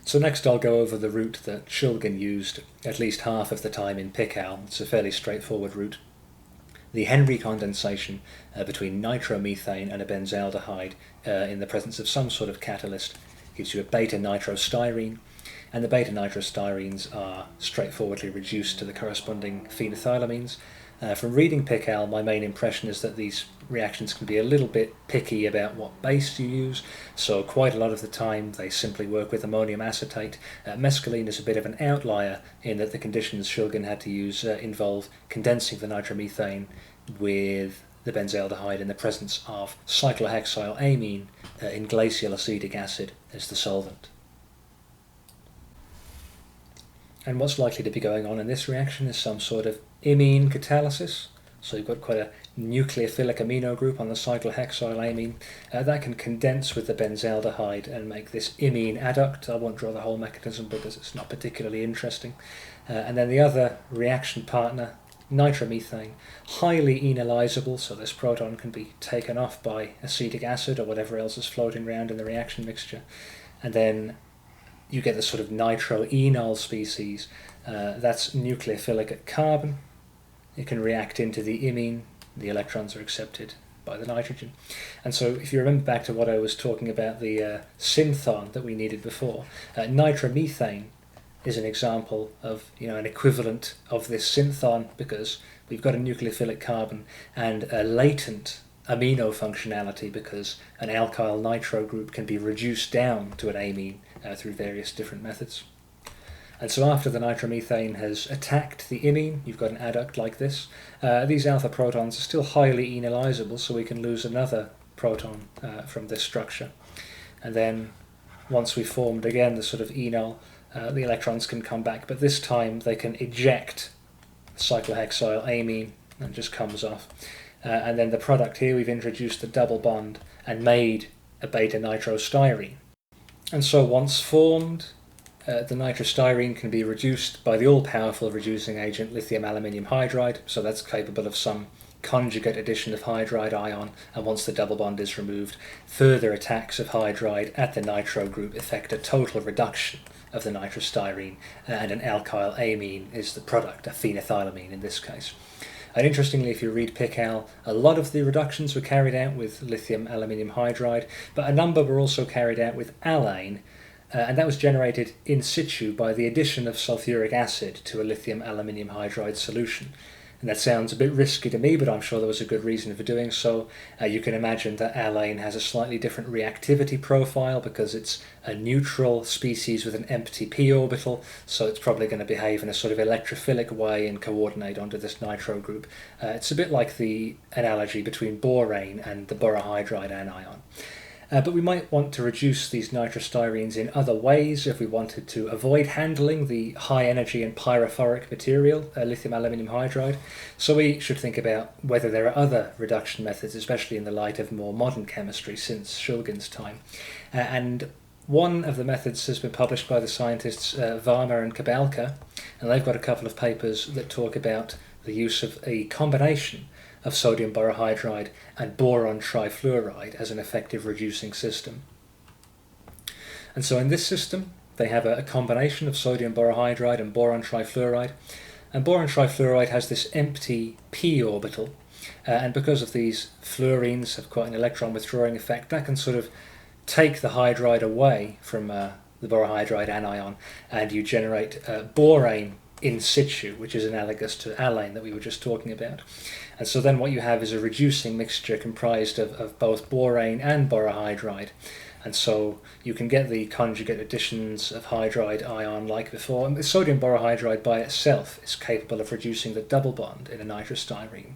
So next I'll go over the route that Shulgin used at least half of the time in Piccal. It's a fairly straightforward route. The Henry condensation between nitromethane and a benzaldehyde in the presence of some sort of catalyst gives you a beta-nitrostyrene, and the beta-nitrostyrenes are straightforwardly reduced to the corresponding phenethylamines. From reading Piccal, my main impression is that these reactions can be a little bit picky about what base you use, so quite a lot of the time they simply work with ammonium acetate. Mescaline is a bit of an outlier in that the conditions Shulgin had to use involve condensing the nitromethane with the benzaldehyde in the presence of cyclohexylamine in glacial acetic acid as the solvent. And what's likely to be going on in this reaction is some sort of imine catalysis. So you've got quite a nucleophilic amino group on the cyclohexylamine. That can condense with the benzaldehyde and make this imine adduct. I won't draw the whole mechanism because it's not particularly interesting. And then the other reaction partner, nitromethane, highly enolizable, so this proton can be taken off by acetic acid or whatever else is floating around in the reaction mixture. And then you get this sort of nitroenol species. That's nucleophilic at carbon. It can react into the imine. The electrons are accepted by the nitrogen. And so if you remember back to what I was talking about, the synthon that we needed before, nitromethane is an example of an equivalent of this synthon, because we've got a nucleophilic carbon and a latent amino functionality because an alkyl nitro group can be reduced down to an amine through various different methods. And so after the nitromethane has attacked the imine, you've got an adduct like this. These alpha protons are still highly enolizable, so we can lose another proton from this structure. And then once we've formed again the sort of enol, the electrons can come back, but this time they can eject cyclohexylamine and just comes off. And then the product here, we've introduced the double bond and made a beta-nitrostyrene. And so once formed, the nitrostyrene can be reduced by the all-powerful reducing agent lithium aluminium hydride, so that's capable of some conjugate addition of hydride ion, and once the double bond is removed, further attacks of hydride at the nitro group effect a total reduction of the nitrostyrene, and an alkyl amine is the product, a phenethylamine in this case. And interestingly, if you read Piccal, a lot of the reductions were carried out with lithium aluminium hydride, but a number were also carried out with alane, and that was generated in situ by the addition of sulfuric acid to a lithium aluminium hydride solution. And that sounds a bit risky to me, but I'm sure there was a good reason for doing so. You can imagine that alane has a slightly different reactivity profile because it's a neutral species with an empty p orbital, so it's probably going to behave in a sort of electrophilic way and coordinate onto this nitro group. It's a bit like the analogy between borane and the borohydride anion. But we might want to reduce these nitrostyrenes in other ways if we wanted to avoid handling the high energy and pyrophoric material, lithium aluminium hydride. So we should think about whether there are other reduction methods, especially in the light of more modern chemistry since Shulgin's time. And one of the methods has been published by the scientists Varma and Kabalka, and they've got a couple of papers that talk about the use of a combination of sodium borohydride and boron trifluoride as an effective reducing system. And so in this system, they have a combination of sodium borohydride and boron trifluoride, and boron trifluoride has this empty p orbital, and because of these fluorines have quite an electron withdrawing effect, that can sort of take the hydride away from the borohydride anion, and you generate borane in situ, which is analogous to alane that we were just talking about. And so then what you have is a reducing mixture comprised of both borane and borohydride. And so you can get the conjugate additions of hydride ion like before. And the sodium borohydride by itself is capable of reducing the double bond in a nitrostyrene.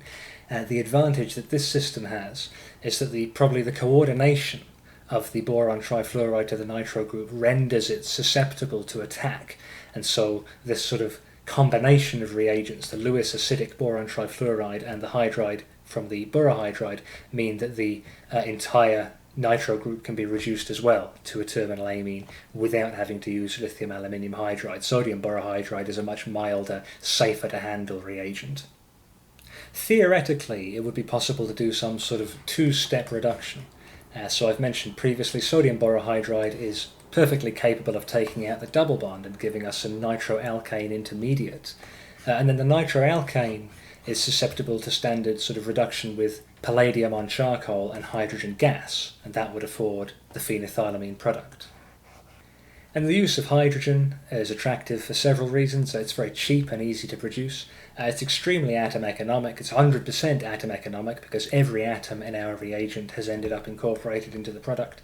The advantage that this system has is that probably the coordination of the boron trifluoride to the nitro group renders it susceptible to attack. And so this sort of combination of reagents, the Lewis acidic boron trifluoride and the hydride from the borohydride, mean that the entire nitro group can be reduced as well to a terminal amine without having to use lithium aluminium hydride. Sodium borohydride is a much milder, safer to handle reagent. Theoretically, it would be possible to do some sort of two-step reduction. So I've mentioned previously, sodium borohydride is perfectly capable of taking out the double bond and giving us some nitroalkane intermediate. And then the nitroalkane is susceptible to standard sort of reduction with palladium on charcoal and hydrogen gas, and that would afford the phenethylamine product. And the use of hydrogen is attractive for several reasons. It's very cheap and easy to produce. It's extremely atom economic. It's 100% atom economic because every atom in our reagent has ended up incorporated into the product.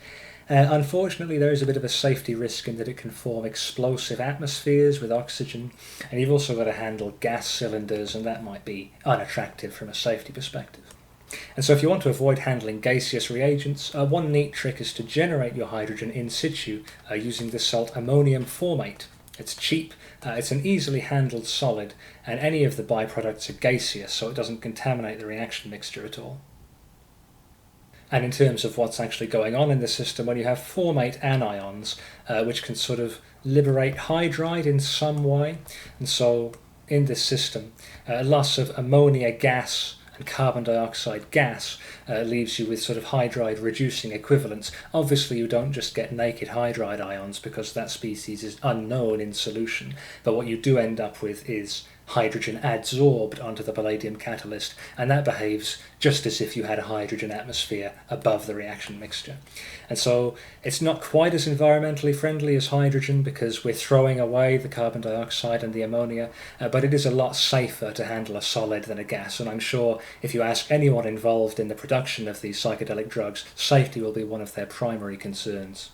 Unfortunately, there is a bit of a safety risk in that it can form explosive atmospheres with oxygen, and you've also got to handle gas cylinders, and that might be unattractive from a safety perspective. And so if you want to avoid handling gaseous reagents, one neat trick is to generate your hydrogen in situ using the salt ammonium formate. It's cheap, it's an easily handled solid, and any of the byproducts are gaseous, so it doesn't contaminate the reaction mixture at all. And in terms of what's actually going on in the system, when you have formate anions, which can sort of liberate hydride in some way, and so in this system, loss of ammonia gas and carbon dioxide gas leaves you with sort of hydride reducing equivalents. Obviously you don't just get naked hydride ions because that species is unknown in solution, but what you do end up with is hydrogen adsorbed onto the palladium catalyst, and that behaves just as if you had a hydrogen atmosphere above the reaction mixture. And so it's not quite as environmentally friendly as hydrogen because we're throwing away the carbon dioxide and the ammonia, but it is a lot safer to handle a solid than a gas, and I'm sure if you ask anyone involved in the production of these psychedelic drugs, safety will be one of their primary concerns.